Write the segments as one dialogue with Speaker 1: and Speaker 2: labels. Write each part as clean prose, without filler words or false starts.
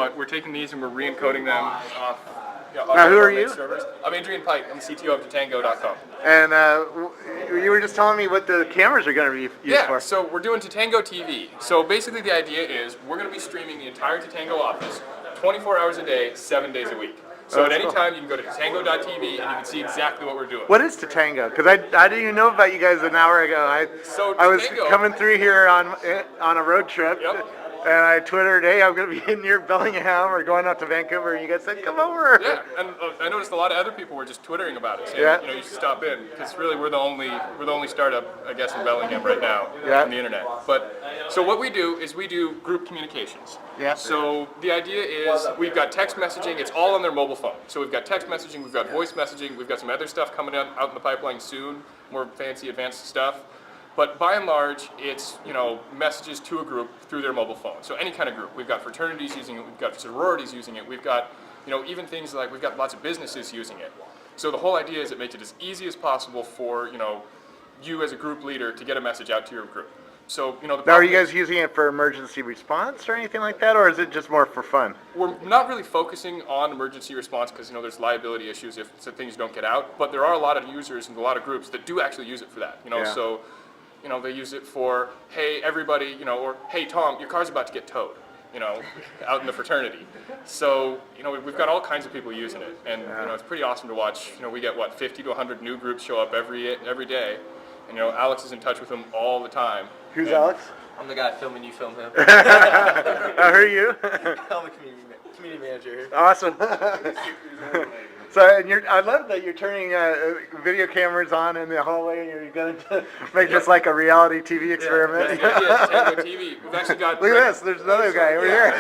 Speaker 1: but we're taking these and we're re-encoding them off.
Speaker 2: Now, who are you?
Speaker 1: Servers. I'm Adrian Pike. I'm the CTO of Tatango.com.
Speaker 2: And you were just telling me what the cameras are going to be used for.
Speaker 1: So we're doing Tatango TV. So basically the idea is we're going to be streaming the entire Tatango office 24 hours a day, 7 days a week. So at any time you can go to tatango.tv and you can see exactly what we're doing.
Speaker 2: What is Tatango? Because I didn't even know about you guys an hour ago. I was coming through here on a road trip.
Speaker 1: Yep.
Speaker 2: And I twittered, hey, I'm going to be near Bellingham or going out to Vancouver, and you guys said, come over.
Speaker 1: Yeah, and I noticed a lot of other people were just twittering about it, saying, you should stop in, because really we're the only startup, I guess, in Bellingham right now on the internet. But so what we do is we do group communications.
Speaker 2: Yeah.
Speaker 1: So the idea is we've got text messaging, it's all on their mobile phone. So we've got text messaging, we've got voice messaging, we've got some other stuff coming out in the pipeline soon, more fancy, advanced stuff. But by and large, it's messages to a group through their mobile phone. So any kind of group. We've got fraternities using it. We've got sororities using it. We've got even things like we've got lots of businesses using it. So the whole idea is it makes it as easy as possible for you as a group leader to get a message out to your group. So now
Speaker 2: are you guys using it for emergency response or anything like that, or is it just more for fun?
Speaker 1: We're not really focusing on emergency response because there's liability issues if things don't get out. But there are a lot of users and a lot of groups that do actually use it for that. So. They use it for, hey, everybody, or hey, Tom, your car's about to get towed, out in the fraternity. So, we've got all kinds of people using it, and it's pretty awesome to watch. We get 50 to 100 new groups show up every day, and Alex is in touch with them all the time.
Speaker 2: Who's Alex?
Speaker 3: I'm the guy filming you, film him.
Speaker 2: Who are you?
Speaker 3: I'm a community manager here.
Speaker 2: Awesome. So, I love that you're turning video cameras on in the hallway, and you're going to make this like a reality TV experiment.
Speaker 1: Yeah, TV. We've actually got.
Speaker 2: Look at this. There's another guy over here.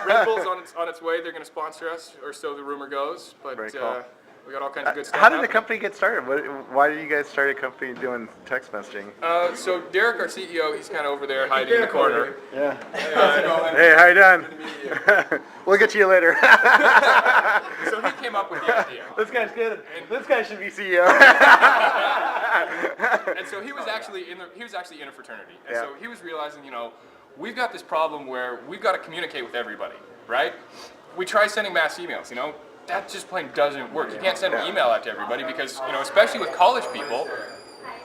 Speaker 1: Red Bull's on its way. They're going to sponsor us, or so the rumor goes. But
Speaker 2: very cool.
Speaker 1: we got all kinds of good stuff.
Speaker 2: How did the company get started? Why did you guys start a company doing text messaging?
Speaker 1: So Derek, our CEO, he's kind of over there hiding in the corner.
Speaker 2: Yeah. Hey, how you doing? We'll get to you later.
Speaker 1: So he came up with the idea.
Speaker 2: This guy's good. This guy should be CEO.
Speaker 1: And so he was actually in a fraternity, and so he was realizing, we've got this problem where we've got to communicate with everybody, right? We try sending mass emails, that just plain doesn't work. You can't send an email out to everybody because, especially with college people,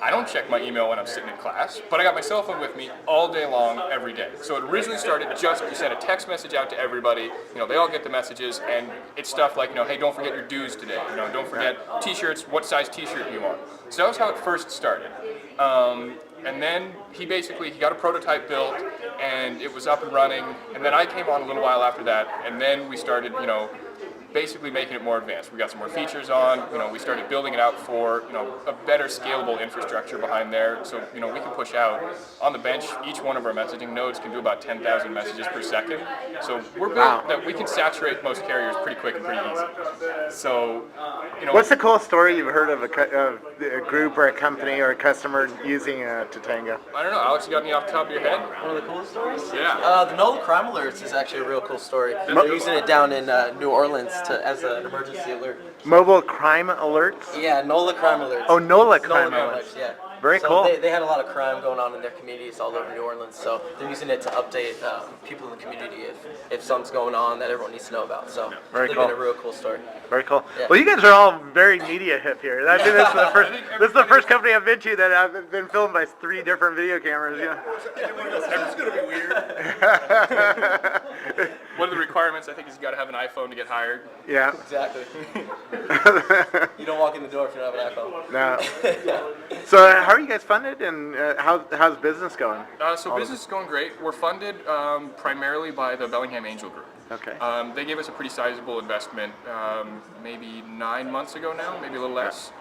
Speaker 1: I don't check my email when I'm sitting in class, but I got my cell phone with me all day long, every day. So it originally started just to send a text message out to everybody. They all get the messages, and it's stuff like, hey, don't forget your dues today. Don't forget t-shirts, what size t-shirt you want. So that was how it first started. And then he got a prototype built, and it was up and running. And then I came on a little while after that, and then we started, basically making it more advanced. We got some more features on, we started building it out for, a better scalable infrastructure behind there. So, we can push out on the bench, each one of our messaging nodes can do about 10,000 messages per second. So we're built that we can saturate most carriers pretty quick and pretty easy. So,
Speaker 2: What's the coolest story you've heard of a group or a company or a customer using Tatango?
Speaker 1: I don't know, Alex, you got any off the top of your head?
Speaker 3: One of the coolest stories?
Speaker 1: Yeah.
Speaker 3: The NOLA crime alerts is actually a real cool story. They're using it down in New Orleans as an emergency alert.
Speaker 2: Mobile crime alerts?
Speaker 3: Yeah, NOLA crime alerts.
Speaker 2: Oh, NOLA crime
Speaker 3: NOLA
Speaker 2: alerts.
Speaker 3: Yeah.
Speaker 2: Very cool.
Speaker 3: They had a lot of crime going on in their communities all over New Orleans, so they're using it to update people in the community if something's going on that everyone needs to know about. So
Speaker 2: Very
Speaker 3: it's
Speaker 2: cool.
Speaker 3: been a real cool story.
Speaker 2: Very cool.
Speaker 3: Yeah.
Speaker 2: Well, you guys are all very media hip here. I think this is the first company I've been to that I've been filmed by 3 different video cameras.
Speaker 1: This is going to be weird. One of the requirements, I think, is you got to have an iPhone to get hired.
Speaker 2: Yeah.
Speaker 3: Exactly. You don't walk in the door if you don't have an iPhone.
Speaker 2: No. So how are you guys funded, and how's business going?
Speaker 1: So business is going great. We're funded primarily by the Bellingham Angel Group.
Speaker 2: Okay.
Speaker 1: They gave us a pretty sizable investment maybe 9 months ago now, maybe a little less.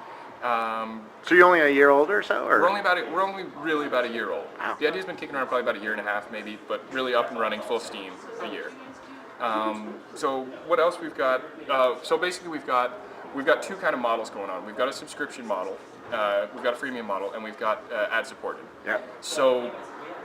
Speaker 2: So you're only a year old or so? Or?
Speaker 1: We're only really about a year old.
Speaker 2: Wow.
Speaker 1: The idea's been kicking around probably about a year and a half maybe, but really up and running full steam a year. So what else we've got? So basically we've got 2 kind of models going on. We've got a subscription model, we've got a freemium model, and we've got ad supported.
Speaker 2: Yeah.
Speaker 1: So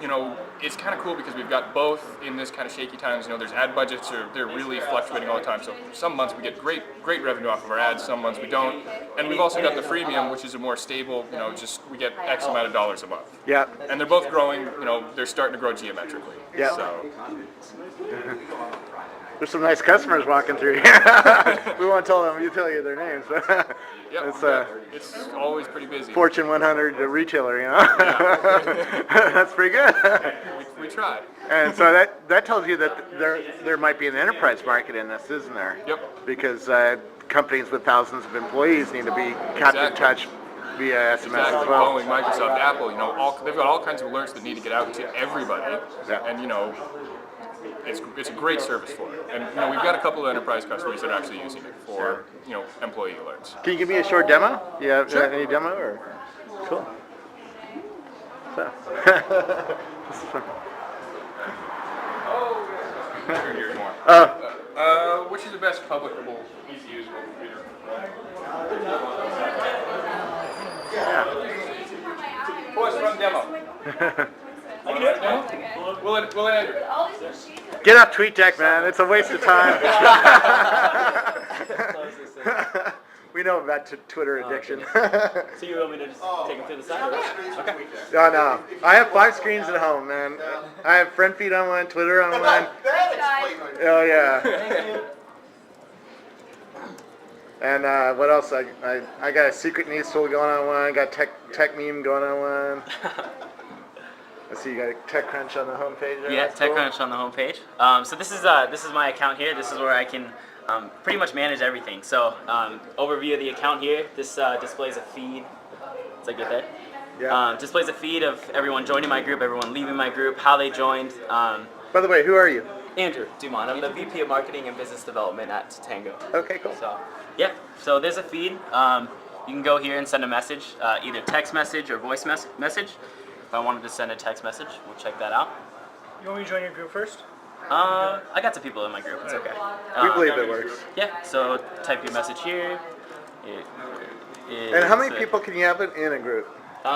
Speaker 1: it's kind of cool because we've got both in this kind of shaky times. There's ad budgets, they're really fluctuating all the time. So some months we get great revenue off of our ads, some months we don't. And we've also got the freemium, which is a more stable, just we get X amount of dollars a month.
Speaker 2: Yeah.
Speaker 1: And they're both growing, they're starting to grow geometrically.
Speaker 2: Yeah.
Speaker 1: So.
Speaker 2: There's some nice customers walking through here. We won't tell you their names.
Speaker 1: Yep, it's always pretty busy.
Speaker 2: Fortune 100 retailer, That's pretty good.
Speaker 1: We try.
Speaker 2: And so that tells you that there might be an enterprise market in this, isn't there?
Speaker 1: Yep.
Speaker 2: Because companies with thousands of employees need to be kept in touch via SMS
Speaker 1: Exactly.
Speaker 2: as well.
Speaker 1: Boeing, Microsoft, Apple, they've got all kinds of alerts that need to get out to everybody.
Speaker 2: Yeah.
Speaker 1: And it's a great service for it. And we've got a couple of enterprise customers that are actually using it for employee alerts.
Speaker 2: Can you give me a short demo? You have
Speaker 1: Sure.
Speaker 2: any demo or? Cool. So.
Speaker 1: Sure, here's more. Which is the best publicable, easy usable computer? Boys, run demo. We'll end it.
Speaker 2: Get up, TweetDeck, man. It's a waste of time. We know about Twitter addiction.
Speaker 4: So you want me to just take them to the side? Okay.
Speaker 2: No. I have 5 screens at home, man. I have friend feed on one, Twitter on one. Oh, yeah. And what else? I got a secret news tool going on one. Got tech meme going on one. Let's see, you got TechCrunch on the homepage there.
Speaker 4: Yeah,
Speaker 2: That's cool.
Speaker 4: TechCrunch on the homepage. So this is my account here. This is where I can pretty much manage everything. So overview of the account here. This displays a feed. It's like right there.
Speaker 2: Yeah.
Speaker 4: Displays a feed of everyone joining my group, everyone leaving my group, how they joined.
Speaker 2: By the way, who are you?
Speaker 3: Andrew Dumont. I'm the VP of Marketing and Business Development at Tango.
Speaker 2: Okay, cool.
Speaker 4: So yeah, so there's a feed. You can go here and send a message, either text message or voice message. If I wanted to send a text message, we'll check that out.
Speaker 5: You want me to join your group first?
Speaker 4: I got some people in my group. It's okay.
Speaker 2: We believe it works.
Speaker 4: Yeah. So type your message here.
Speaker 2: And how many people can you have in a group?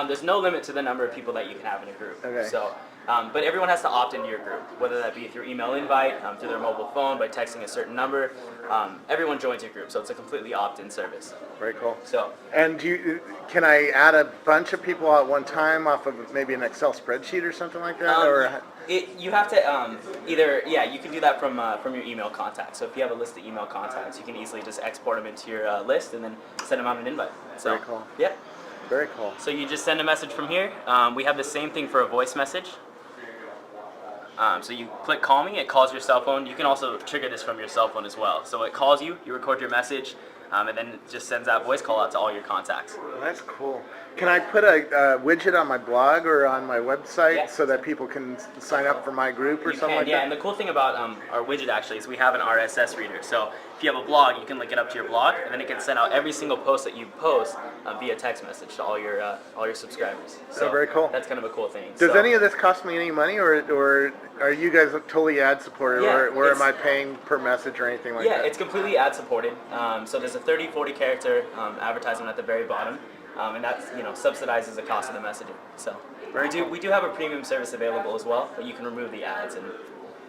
Speaker 4: There's no limit to the number of people that you can have in a group.
Speaker 2: Okay.
Speaker 4: So, but everyone has to opt into your group, whether that be through email invite, through their mobile phone, by texting a certain number. Everyone joins your group, so it's a completely opt-in service.
Speaker 2: Very cool.
Speaker 4: So,
Speaker 2: And can I add a bunch of people at one time off of maybe an Excel spreadsheet or something like that? Or
Speaker 4: you have to you can do that from your email contacts. So if you have a list of email contacts, you can easily just export them into your list and then send them out an invite. So,
Speaker 2: Very cool.
Speaker 4: Yeah.
Speaker 2: Very cool.
Speaker 4: So you just send a message from here. We have the same thing for a voice message. So you click call me, it calls your cell phone. You can also trigger this from your cell phone as well. So it calls you, you record your message, and then it just sends that voice call out to all your contacts.
Speaker 2: That's cool. Can I put a widget on my blog or on my website
Speaker 4: Yeah.
Speaker 2: so that people can sign up for my group or
Speaker 4: You
Speaker 2: something
Speaker 4: can,
Speaker 2: like
Speaker 4: yeah,
Speaker 2: that?
Speaker 4: and the cool thing about our widget actually is we have an RSS reader. So if you have a blog, you can link it up to your blog, and then it can send out every single post that you post via text message to all your subscribers. So
Speaker 2: very cool.
Speaker 4: That's kind of a cool thing.
Speaker 2: Does
Speaker 4: So-
Speaker 2: any of this cost me any money, or are you guys totally ad supported,
Speaker 4: Yeah,
Speaker 2: or am
Speaker 4: it's-
Speaker 2: I paying per message or anything like
Speaker 4: Yeah,
Speaker 2: that?
Speaker 4: it's completely ad supported. So there's a 30, 40 character advertisement at the very bottom, and that subsidizes the cost of the messaging. So we do have a premium service available as well, but you can remove the ads and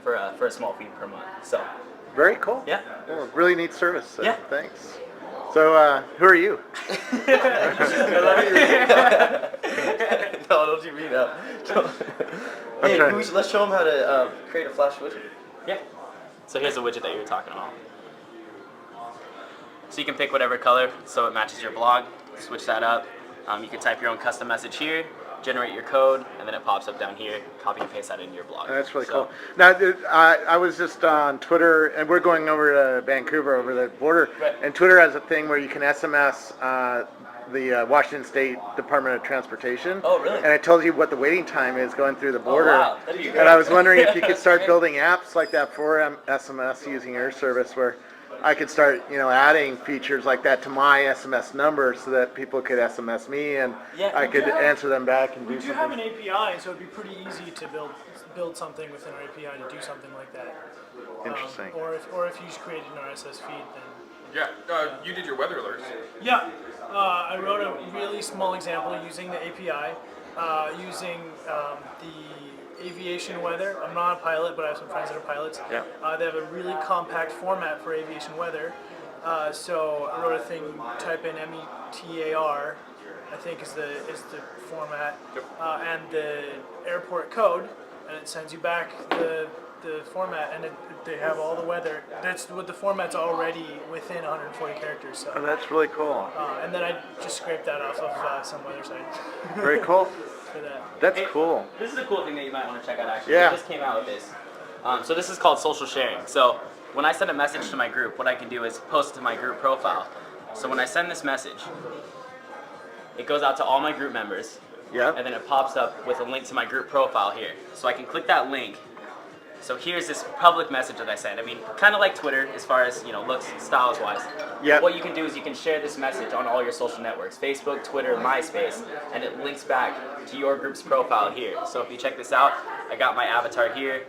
Speaker 4: for a small fee per month. So
Speaker 2: Very cool.
Speaker 4: yeah.
Speaker 2: Well, really neat service. So
Speaker 4: Yeah.
Speaker 2: Thanks. So who are you?
Speaker 3: No, don't you read that.
Speaker 2: I'm
Speaker 3: Hey,
Speaker 2: trying-
Speaker 3: let's show them how to create a flash widget.
Speaker 4: Yeah. So here's the widget that you were talking about. So you can pick whatever color so it matches your blog. Switch that up. You can type your own custom message here, generate your code, and then it pops up down here. Copy and paste that into your blog.
Speaker 2: That's really
Speaker 4: So-
Speaker 2: cool. Now, I was just on Twitter, and we're going over to Vancouver over the border,
Speaker 4: Right.
Speaker 2: and Twitter has a thing where you can SMS the Washington State Department of Transportation.
Speaker 4: Oh, really?
Speaker 2: And it tells you what the waiting time is going through the border.
Speaker 4: wow. That'd be great.
Speaker 2: And I was wondering if you could start building apps like that for SMS using your service, where I could start, adding features like that to my SMS number so that people could SMS me and
Speaker 4: Yeah.
Speaker 2: I could answer them back and
Speaker 5: We
Speaker 2: do
Speaker 5: do have an
Speaker 2: something.
Speaker 5: API, so it'd be pretty easy to build something within our API to do something like that.
Speaker 2: Interesting.
Speaker 5: Or if you just created an RSS feed, then
Speaker 1: Yeah, you did your weather alerts.
Speaker 5: yeah. I wrote a really small example using the API, using the aviation weather. I'm not a pilot, but I have some friends that are pilots.
Speaker 2: Yeah.
Speaker 5: They have a really compact format for aviation weather. So I wrote a thing, type in METAR, I think is the format, and the airport code, and it sends you back the format, and they have all the weather. That's what the format's already within 140 characters. So.
Speaker 2: Oh, that's really cool.
Speaker 5: And then I just scraped that off of some weather site
Speaker 2: Very cool.
Speaker 5: for that.
Speaker 2: That's
Speaker 4: Hey,
Speaker 2: cool.
Speaker 4: This is a cool thing that you might want to check out actually.
Speaker 2: Yeah.
Speaker 4: We just came out with this. So this is called social sharing. So when I send a message to my group, what I can do is post it to my group profile. So when I send this message, it goes out to all my group members,
Speaker 2: Yeah.
Speaker 4: and then it pops up with a link to my group profile here. So I can click that link. So here's this public message that I send. I mean, kind of like Twitter as far as, looks, styles wise.
Speaker 2: Yep.
Speaker 4: What you can do is you can share this message on all your social networks, Facebook, Twitter, MySpace, and it links back to your group's profile here. So if you check this out, I got my avatar here,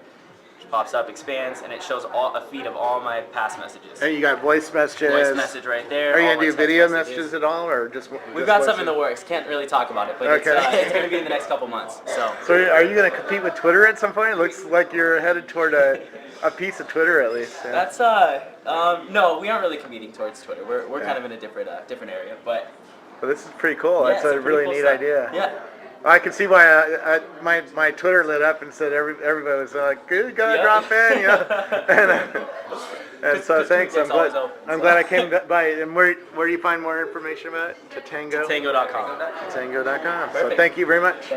Speaker 4: which pops up, expands, and it shows a feed of all my past messages.
Speaker 2: And you got voice messages.
Speaker 4: Voice message right there.
Speaker 2: Are you
Speaker 4: all
Speaker 2: gonna
Speaker 4: my
Speaker 2: do
Speaker 4: text
Speaker 2: video messages at all, or just?
Speaker 4: We've got something in the works. Can't really talk about it, but
Speaker 2: Okay.
Speaker 4: it's going to be in the next couple months. So.
Speaker 2: So are you gonna compete with Twitter at some point? It looks like you're headed toward a piece of Twitter at least. Yeah.
Speaker 4: That's no, we aren't really competing towards Twitter. We're kind of in a different area, but
Speaker 2: Well, this is pretty cool.
Speaker 4: yeah,
Speaker 2: That's
Speaker 4: it's
Speaker 2: a
Speaker 4: pretty
Speaker 2: really
Speaker 4: cool
Speaker 2: neat
Speaker 4: stuff.
Speaker 2: idea.
Speaker 4: Yeah.
Speaker 2: I can see why my Twitter lit up and said everybody was like, "Good, gotta
Speaker 4: Yeah.
Speaker 2: drop in," and so thanks.
Speaker 4: It's always open,
Speaker 2: I'm
Speaker 4: so.
Speaker 2: glad I came by. And where do you find more information about it? Tatango?
Speaker 4: Tango.com.
Speaker 2: Tatango.com. So
Speaker 4: Perfect.
Speaker 2: thank you very much.